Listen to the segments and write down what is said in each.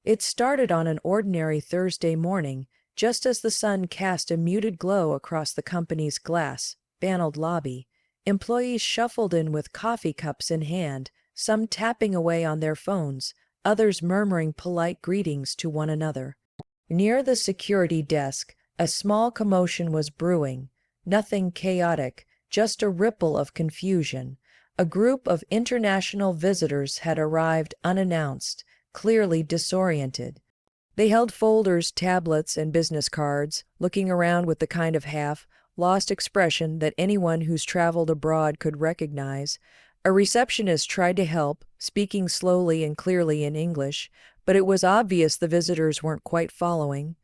It started on an ordinary Thursday morning, just as the sun cast a muted glow across the company's glass-paneled lobby. Employees shuffled in with coffee cups in hand, some tapping away on their phones, others murmuring polite greetings to one another. Near the security desk, a small commotion was brewing. Nothing chaotic, just a ripple of confusion. A group of international visitors had arrived unannounced, clearly disoriented. They held folders, tablets, and business cards, looking around with the kind of half-lost expression that anyone who's traveled abroad could recognize. A receptionist tried to help, speaking slowly and clearly in English, but it was obvious the visitors weren't quite following.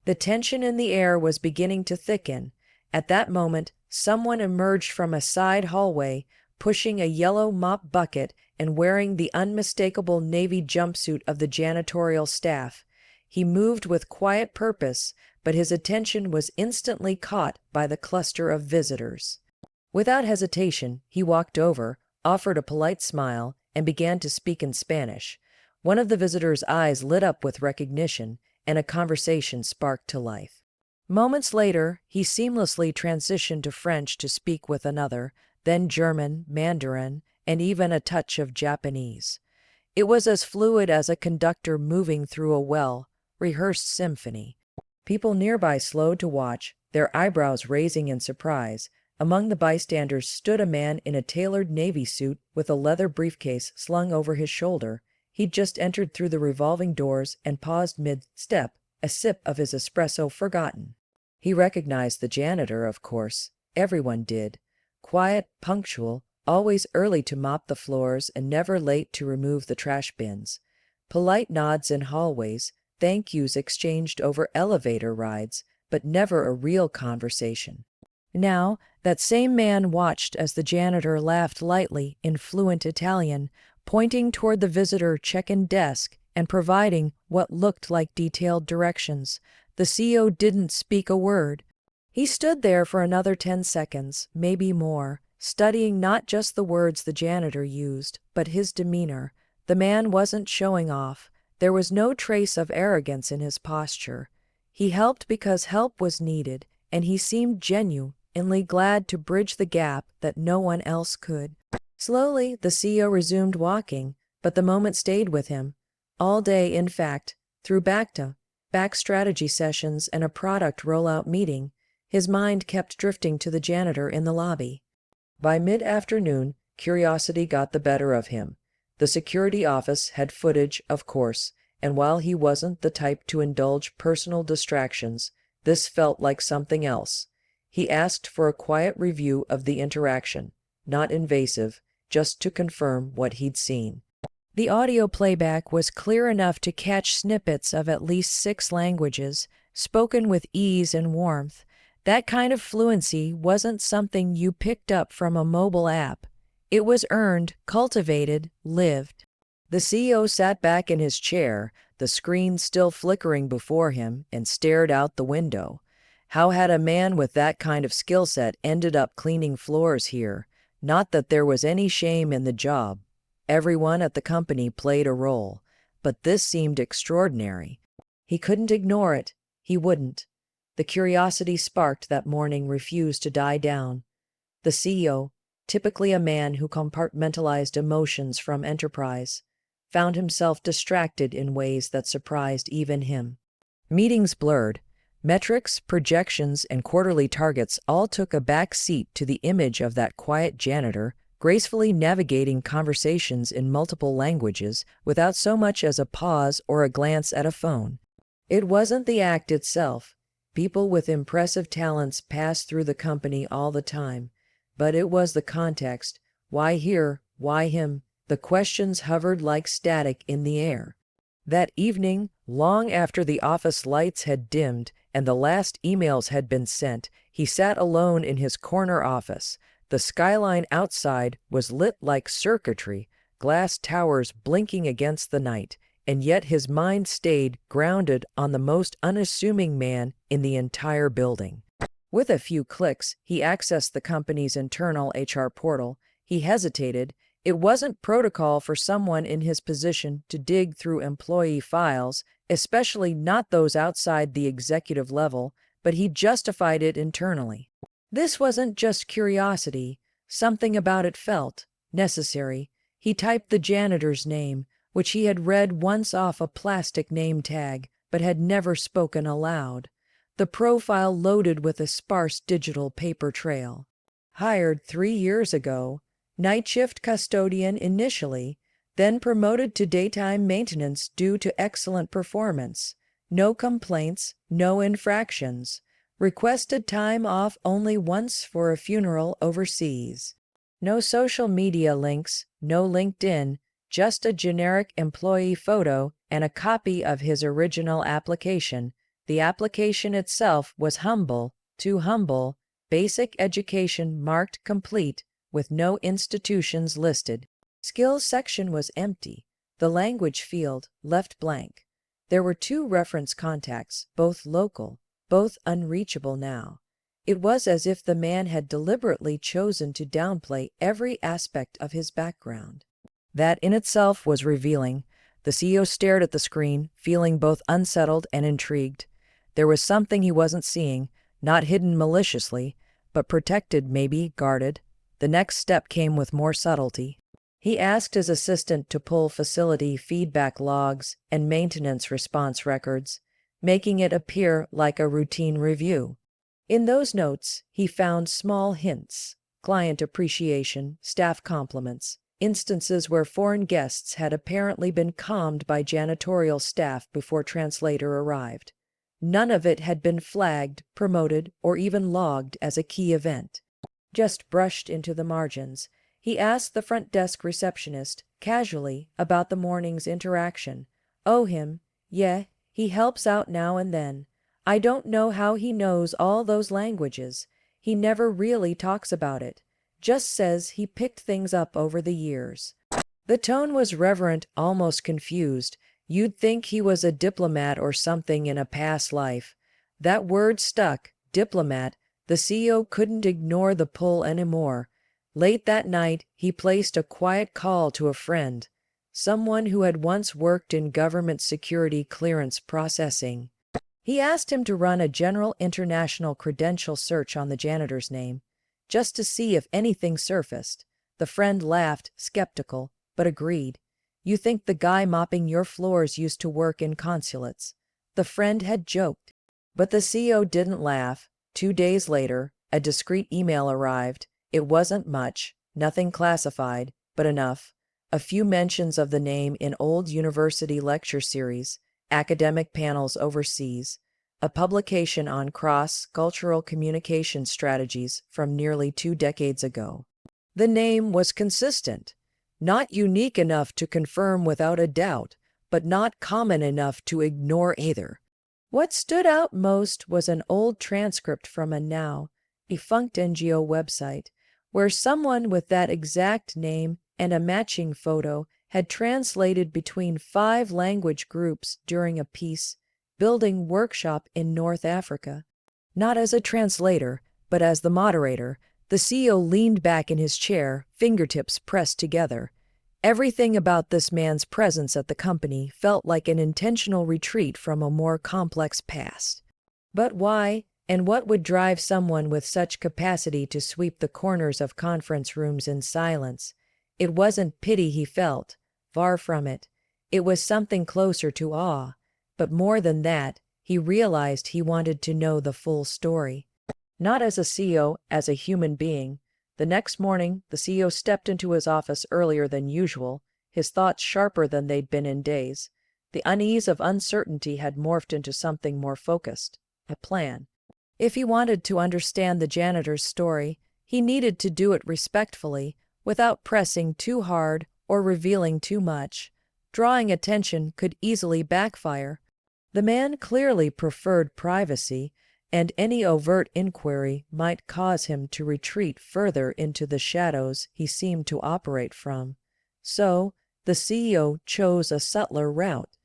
The tension in the air was beginning to thicken. At that moment, someone emerged from a side hallway, pushing a yellow mop bucket and wearing the unmistakable navy jumpsuit of the janitorial staff. He moved with quiet purpose, but his attention was instantly caught by the cluster of visitors. Without hesitation, he walked over, offered a polite smile, and began to speak in Spanish. One of the visitors' eyes lit up with recognition, and a conversation sparked to life. Moments later, he seamlessly transitioned to French to speak with another, then German, Mandarin, and even a touch of Japanese. It was as fluid as a conductor moving through a well-rehearsed symphony. People nearby slowed to watch, their eyebrows raising in surprise. Among the bystanders stood a man in a tailored navy suit with a leather briefcase slung over his shoulder. He'd just entered through the revolving doors and paused mid-step, a sip of his espresso forgotten. He recognized the janitor, of course. Everyone did. Quiet, punctual, always early to mop the floors and never late to remove the trash bins. Polite nods in hallways, thank yous exchanged over elevator rides, but never a real conversation. Now, that same man watched as the janitor laughed lightly in fluent Italian, pointing toward the visitor check-in desk and providing what looked like detailed directions. The CEO didn't speak a word. He stood there for another 10 seconds, maybe more, studying not just the words the janitor used, but his demeanor. The man wasn't showing off. There was no trace of arrogance in his posture. He helped because help was needed, and he seemed genuinely glad to bridge the gap that no one else could. Slowly, the CEO resumed walking, but the moment stayed with him. All day, in fact, through back-to-back strategy sessions and a product rollout meeting, his mind kept drifting to the janitor in the lobby. By mid-afternoon, curiosity got the better of him. The security office had footage, of course, and while he wasn't the type to indulge personal distractions, this felt like something else. He asked for a quiet review of the interaction, not invasive, just to confirm what he'd seen. The audio playback was clear enough to catch snippets of at least 6 languages, spoken with ease and warmth. That kind of fluency wasn't something you picked up from a mobile app. It was earned, cultivated, lived. The CEO sat back in his chair, the screen still flickering before him, and stared out the window. How had a man with that kind of skill set ended up cleaning floors here? Not that there was any shame in the job. Everyone at the company played a role, but this seemed extraordinary. He couldn't ignore it. He wouldn't. The curiosity sparked that morning refused to die down. The CEO, typically a man who compartmentalized emotions from enterprise, found himself distracted in ways that surprised even him. Meetings blurred. Metrics, projections, and quarterly targets all took a back seat to the image of that quiet janitor, gracefully navigating conversations in multiple languages without so much as a pause or a glance at a phone. It wasn't the act itself. People with impressive talents passed through the company all the time, but it was the context. Why here? Why him? The questions hovered like static in the air. That evening, long after the office lights had dimmed and the last emails had been sent, he sat alone in his corner office. The skyline outside was lit like circuitry, glass towers blinking against the night, and yet his mind stayed grounded on the most unassuming man in the entire building. With a few clicks, he accessed the company's internal HR portal. He hesitated. It wasn't protocol for someone in his position to dig through employee files, especially not those outside the executive level, but he justified it internally. This wasn't just curiosity, something about it felt necessary. He typed the janitor's name, which he had read once off a plastic name tag, but had never spoken aloud. The profile loaded with a sparse digital paper trail. Hired 3 years ago, night shift custodian initially, then promoted to daytime maintenance due to excellent performance. No complaints, no infractions. Requested time off only once for a funeral overseas. No social media links, no LinkedIn, just a generic employee photo and a copy of his original application. The application itself was humble, too humble, basic education marked complete, with no institutions listed. Skills section was empty, the language field left blank. There were 2 reference contacts, both local, both unreachable now. It was as if the man had deliberately chosen to downplay every aspect of his background. That in itself was revealing. The CEO stared at the screen, feeling both unsettled and intrigued. There was something he wasn't seeing, not hidden maliciously, but protected, maybe guarded. The next step came with more subtlety. He asked his assistant to pull facility feedback logs and maintenance response records, making it appear like a routine review. In those notes, he found small hints: client appreciation, staff compliments, instances where foreign guests had apparently been calmed by janitorial staff before translator arrived. None of it had been flagged, promoted, or even logged as a key event. Just brushed into the margins. He asked the front desk receptionist, casually, about the morning's interaction. "Oh, him. Yeah, he helps out now and then. I don't know how he knows all those languages. He never really talks about it. Just says he picked things up over the years." The tone was reverent, almost confused. You'd think he was a diplomat or something in a past life. That word stuck, diplomat. The CEO couldn't ignore the pull anymore. Late that night, he placed a quiet call to a friend, someone who had once worked in government security clearance processing. He asked him to run a general international credential search on the janitor's name, just to see if anything surfaced. The friend laughed, skeptical, but agreed. "You think the guy mopping your floors used to work in consulates?" The friend had joked. But the CEO didn't laugh. 2 days later, a discreet email arrived. It wasn't much, nothing classified, but enough. A few mentions of the name in old university lecture series, academic panels overseas, a publication on cross-cultural communication strategies from nearly 2 decades ago. The name was consistent, not unique enough to confirm without a doubt, but not common enough to ignore either. What stood out most was an old transcript from a now defunct NGO website, where someone with that exact name and a matching photo had translated between 5 language groups during a peace building workshop in North Africa. Not as a translator, but as the moderator, the CEO leaned back in his chair, fingertips pressed together. Everything about this man's presence at the company felt like an intentional retreat from a more complex past. But why, and what would drive someone with such capacity to sweep the corners of conference rooms in silence? It wasn't pity he felt, far from it. It was something closer to awe. But more than that, he realized he wanted to know the full story. Not as a CEO, as a human being. The next morning, the CEO stepped into his office earlier than usual, his thoughts sharper than they'd been in days. The unease of uncertainty had morphed into something more focused, a plan. If he wanted to understand the janitor's story, he needed to do it respectfully, without pressing too hard or revealing too much. Drawing attention could easily backfire. The man clearly preferred privacy, and any overt inquiry might cause him to retreat further into the shadows he seemed to operate from. So, the CEO chose a subtler route.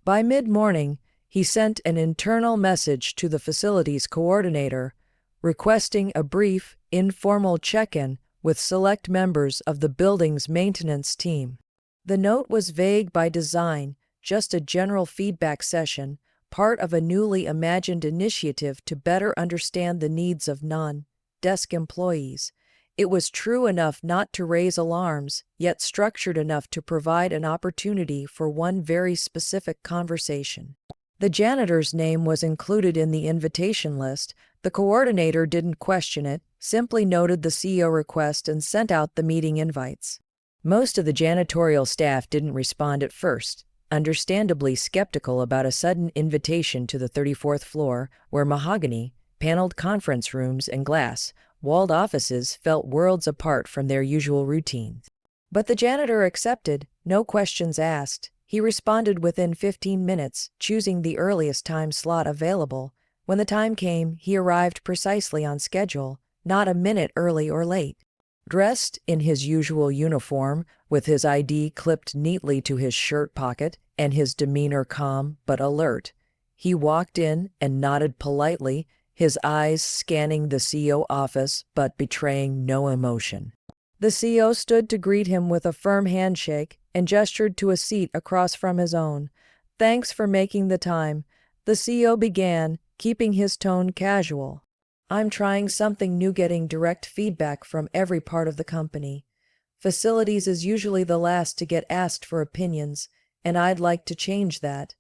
By mid-morning, he sent an internal message to the facilities coordinator, requesting a brief, informal check-in with select members of the building's maintenance team. The note was vague by design, just a general feedback session, part of a newly imagined initiative to better understand the needs of non-desk employees. It was true enough not to raise alarms, yet structured enough to provide an opportunity for one very specific conversation. The janitor's name was included in the invitation list. The coordinator didn't question it, simply noted the CEO request and sent out the meeting invites. Most of the janitorial staff didn't respond at first, understandably skeptical about a sudden invitation to the 34th floor, where mahogany, paneled conference rooms, and glass-walled offices felt worlds apart from their usual routines. But the janitor accepted, no questions asked. He responded within 15 minutes, choosing the earliest time slot available. When the time came, he arrived precisely on schedule, not a minute early or late. Dressed in his usual uniform, with his ID clipped neatly to his shirt pocket and his demeanor calm but alert, he walked in and nodded politely, his eyes scanning the CEO office but betraying no emotion. The CEO stood to greet him with a firm handshake and gestured to a seat across from his own. "Thanks for making the time," the CEO began, keeping his tone casual. "I'm trying something new, getting direct feedback from every part of the company. Facilities is usually the last to get asked for opinions, and I'd like to change that."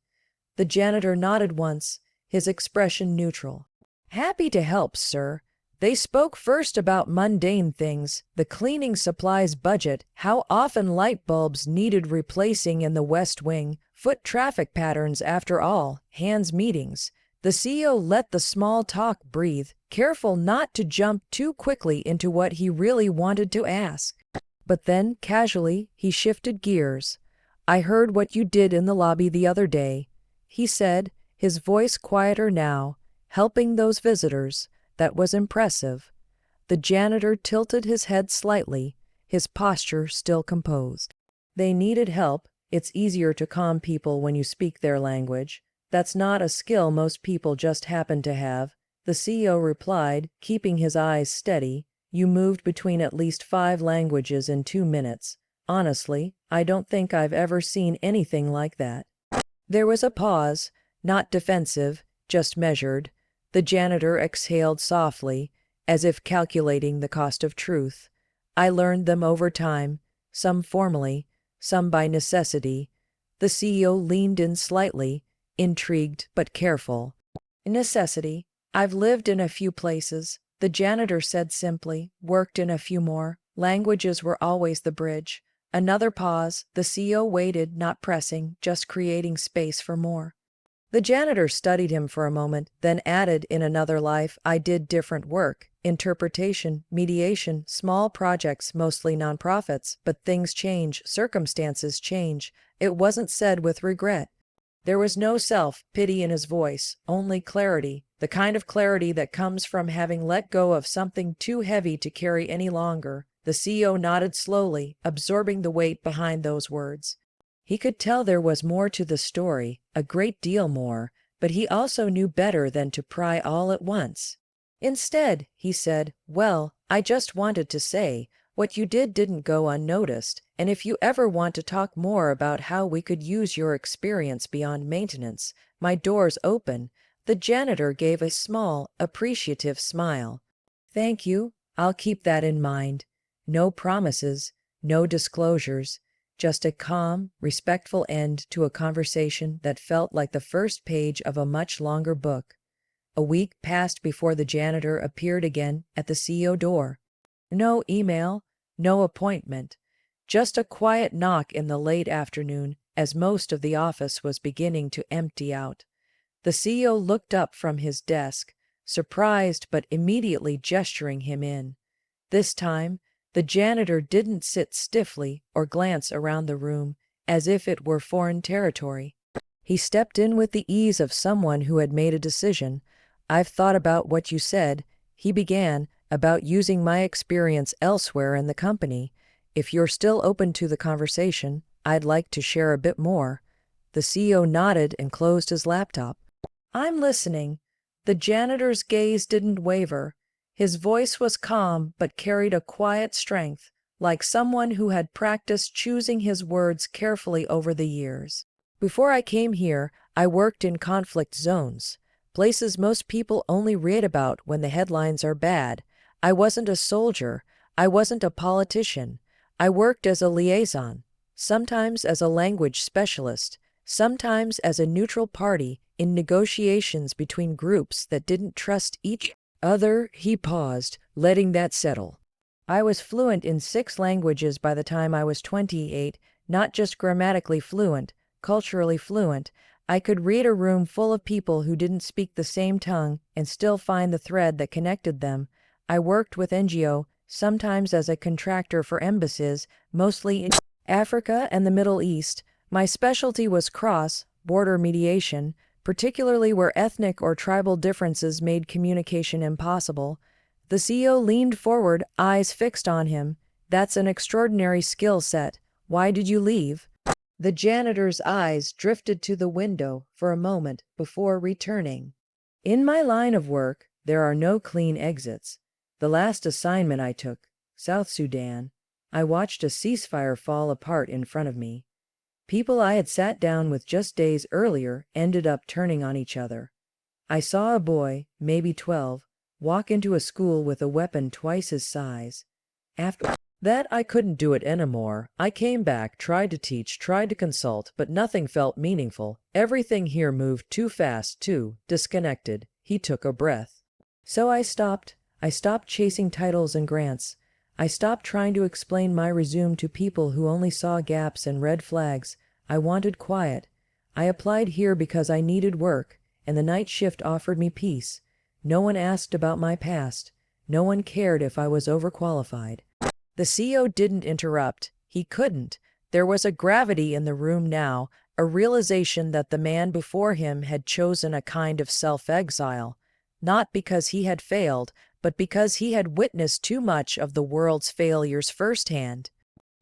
The janitor nodded once, his expression neutral. "Happy to help, sir." They spoke first about mundane things, the cleaning supplies budget, how often light bulbs needed replacing in the West Wing, foot traffic patterns, after all, hands meetings. The CEO let the small talk breathe, careful not to jump too quickly into what he really wanted to ask. But then, casually, he shifted gears. "I heard what you did in the lobby the other day," he said, his voice quieter now. "Helping those visitors, that was impressive." The janitor tilted his head slightly, his posture still composed. "They needed help. It's easier to calm people when you speak their language. That's not a skill most people just happen to have," the CEO replied, keeping his eyes steady. "You moved between at least 5 languages in 2 minutes. Honestly, I don't think I've ever seen anything like that." There was a pause, not defensive, just measured. The janitor exhaled softly, as if calculating the cost of truth. "I learned them over time, some formally, some by necessity." The CEO leaned in slightly, intrigued but careful. "Necessity. I've lived in a few places," the janitor said simply, "worked in a few more. Languages were always the bridge." Another pause. The CEO waited, not pressing, just creating space for more. The janitor studied him for a moment, then added, "In another life, I did different work, interpretation, mediation, small projects, mostly nonprofits, but things change, circumstances change." It wasn't said with regret. There was no self-pity in his voice, only clarity, the kind of clarity that comes from having let go of something too heavy to carry any longer. The CEO nodded slowly, absorbing the weight behind those words. He could tell there was more to the story, a great deal more, but he also knew better than to pry all at once. Instead, he said, "Well, I just wanted to say, what you did didn't go unnoticed, and if you ever want to talk more about how we could use your experience beyond maintenance, my door's open." The janitor gave a small, appreciative smile. "Thank you, I'll keep that in mind." No promises, no disclosures. Just a calm, respectful end to a conversation that felt like the first page of a much longer book. A week passed before the janitor appeared again at the CEO door. No email, no appointment. Just a quiet knock in the late afternoon, as most of the office was beginning to empty out. The CEO looked up from his desk, surprised but immediately gesturing him in. This time, the janitor didn't sit stiffly or glance around the room as if it were foreign territory. He stepped in with the ease of someone who had made a decision. "I've thought about what you said," he began, "about using my experience elsewhere in the company. If you're still open to the conversation, I'd like to share a bit more." The CEO nodded and closed his laptop. "I'm listening." The janitor's gaze didn't waver. His voice was calm but carried a quiet strength, like someone who had practiced choosing his words carefully over the years. Before I came here, I worked in conflict zones, places most people only read about when the headlines are bad. I wasn't a soldier. I wasn't a politician. I worked as a liaison, sometimes as a language specialist, sometimes as a neutral party in negotiations between groups that didn't trust each other. He paused, letting that settle. I was fluent in 6 languages by the time I was 28, not just grammatically fluent, culturally fluent. I could read a room full of people who didn't speak the same tongue and still find the thread that connected them. I worked with NGO, sometimes as a contractor for embassies, mostly in Africa and the Middle East. My specialty was cross-border mediation, particularly where ethnic or tribal differences made communication impossible. The CEO leaned forward, eyes fixed on him. That's an extraordinary skill set. Why did you leave? The janitor's eyes drifted to the window for a moment before returning. In my line of work, there are no clean exits. The last assignment I took, South Sudan, I watched a ceasefire fall apart in front of me. People I had sat down with just days earlier ended up turning on each other. I saw a boy, maybe 12, walk into a school with a weapon twice his size. After that, I couldn't do it anymore. I came back, tried to teach, tried to consult, but nothing felt meaningful. Everything here moved too fast, too disconnected. He took a breath. So I stopped. I stopped chasing titles and grants. I stopped trying to explain my resume to people who only saw gaps and red flags. I wanted quiet. I applied here because I needed work, and the night shift offered me peace. No one asked about my past. No one cared if I was overqualified. The CEO didn't interrupt. He couldn't. There was a gravity in the room now, a realization that the man before him had chosen a kind of self-exile, not because he had failed, but because he had witnessed too much of the world's failures firsthand.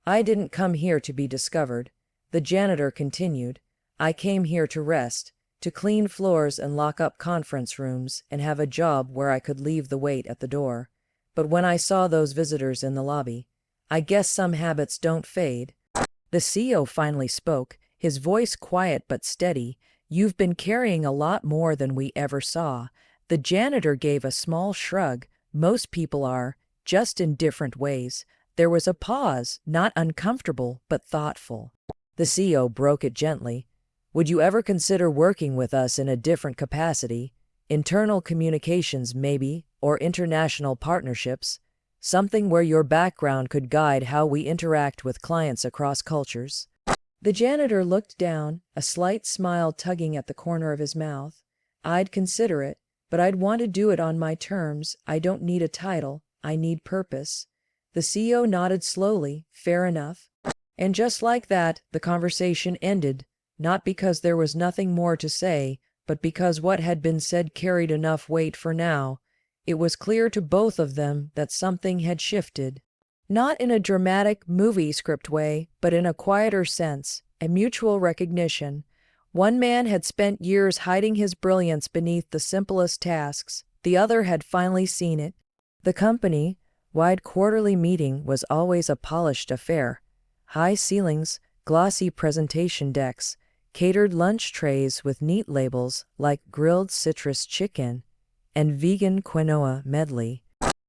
I didn't come here to be discovered, the janitor continued. I came here to rest, to clean floors and lock up conference rooms and have a job where I could leave the weight at the door. But when I saw those visitors in the lobby, I guess some habits don't fade. The CEO finally spoke, his voice quiet but steady. You've been carrying a lot more than we ever saw. The janitor gave a small shrug. Most people are, just in different ways. There was a pause, not uncomfortable, but thoughtful. The CEO broke it gently. Would you ever consider working with us in a different capacity? Internal communications, maybe, or international partnerships? Something where your background could guide how we interact with clients across cultures? The janitor looked down, a slight smile tugging at the corner of his mouth. I'd consider it, but I'd want to do it on my terms. I don't need a title. I need purpose. The CEO nodded slowly. Fair enough. And just like that, the conversation ended, not because there was nothing more to say, but because what had been said carried enough weight for now. It was clear to both of them that something had shifted. Not in a dramatic movie script way, but in a quieter sense, a mutual recognition. One man had spent years hiding his brilliance beneath the simplest tasks. The other had finally seen it. The company-wide quarterly meeting was always a polished affair. High ceilings, glossy presentation decks, catered lunch trays with neat labels like grilled citrus chicken and vegan quinoa medley.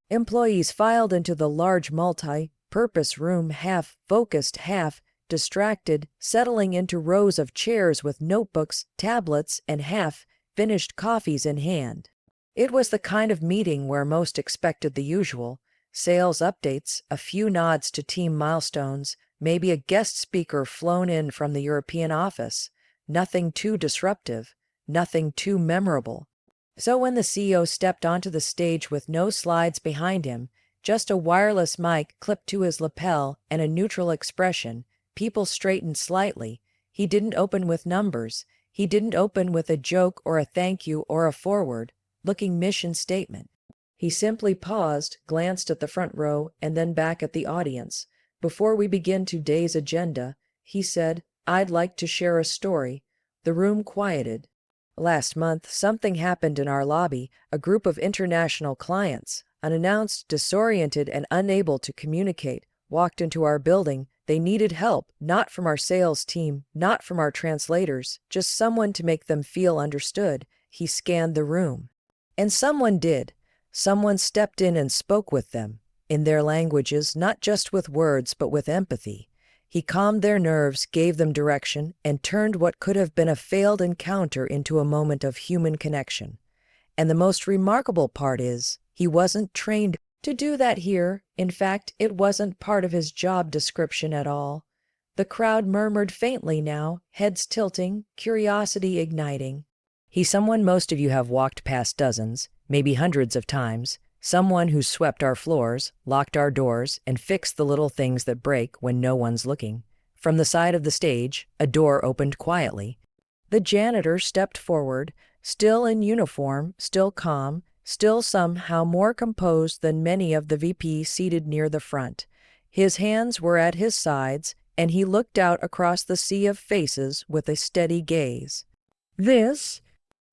Employees filed into the large multi-purpose room, half focused, half distracted, settling into rows of chairs with notebooks, tablets, and half-finished coffees in hand. It was the kind of meeting where most expected the usual: sales updates, a few nods to team milestones, maybe a guest speaker flown in from the European office. Nothing too disruptive, nothing too memorable. So when the CEO stepped onto the stage with no slides behind him, just a wireless mic clipped to his lapel and a neutral expression, people straightened slightly. He didn't open with numbers. He didn't open with a joke or a thank you or a forward-looking mission statement. He simply paused, glanced at the front row, and then back at the audience. Before we begin today's agenda, he said, I'd like to share a story. The room quieted. Last month, something happened in our lobby. A group of international clients, unannounced, disoriented, and unable to communicate, walked into our building. They needed help, not from our sales team, not from our translators, just someone to make them feel understood. He scanned the room. And someone did. Someone stepped in and spoke with them, in their languages, not just with words, but with empathy. He calmed their nerves, gave them direction, and turned what could have been a failed encounter into a moment of human connection. And the most remarkable part is, he wasn't trained to do that here. In fact, it wasn't part of his job description at all. The crowd murmured faintly now, heads tilting, curiosity igniting. He's someone most of you have walked past dozens, maybe hundreds of times. Someone who swept our floors, locked our doors, and fixed the little things that break when no one's looking. From the side of the stage, a door opened quietly. The janitor stepped forward, still in uniform, still calm, still somehow more composed than many of the VPs seated near the front. His hands were at his sides, and he looked out across the sea of faces with a steady gaze. "This,"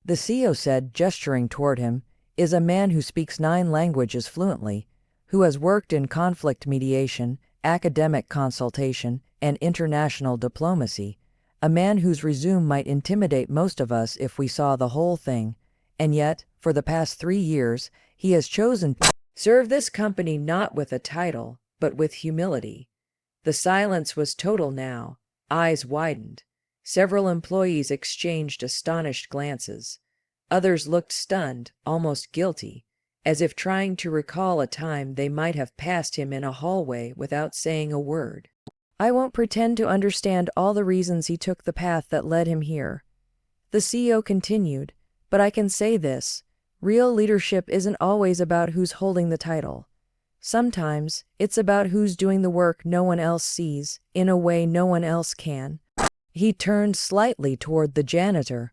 the CEO said, gesturing toward him, "is a man who speaks 9 languages fluently, who has worked in conflict mediation, academic consultation, and international diplomacy, a man whose resume might intimidate most of us if we saw the whole thing, and yet, for the past 3 years, he has chosen to serve this company not with a title, but with humility." The silence was total now. Eyes widened. Several employees exchanged astonished glances. Others looked stunned, almost guilty, as if trying to recall a time they might have passed him in a hallway without saying a word. "I won't pretend to understand all the reasons he took the path that led him here," the CEO continued, "but I can say this: real leadership isn't always about who's holding the title. Sometimes it's about who's doing the work no one else sees, in a way no one else can." He turned slightly toward the janitor.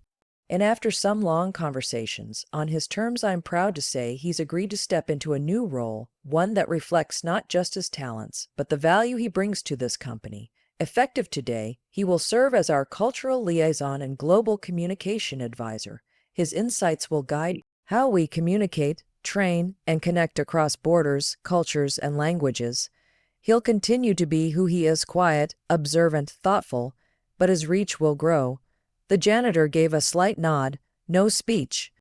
"And after some long conversations, on his terms, I'm proud to say he's agreed to step into a new role, one that reflects not just his talents, but the value he brings to this company. Effective today, he will serve as our cultural liaison and global communication advisor. His insights will guide how we communicate, train, and connect across borders, cultures, and languages. He'll continue to be who he is: quiet, observant, thoughtful, but his reach will grow." The janitor gave a slight nod. No speech,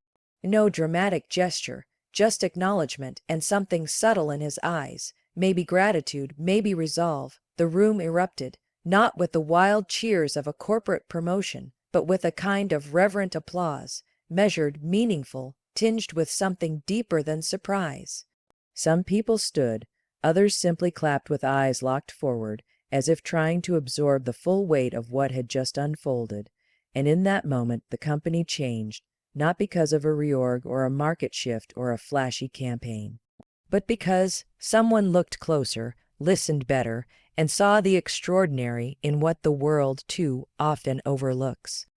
no dramatic gesture, just acknowledgement and something subtle in his eyes, maybe gratitude, maybe resolve. The room erupted, not with the wild cheers of a corporate promotion, but with a kind of reverent applause, measured, meaningful, tinged with something deeper than surprise. Some people stood, others simply clapped with eyes locked forward, as if trying to absorb the full weight of what had just unfolded. And in that moment, the company changed, not because of a reorg or a market shift or a flashy campaign, but because someone looked closer, listened better, and saw the extraordinary in what the world too often overlooks.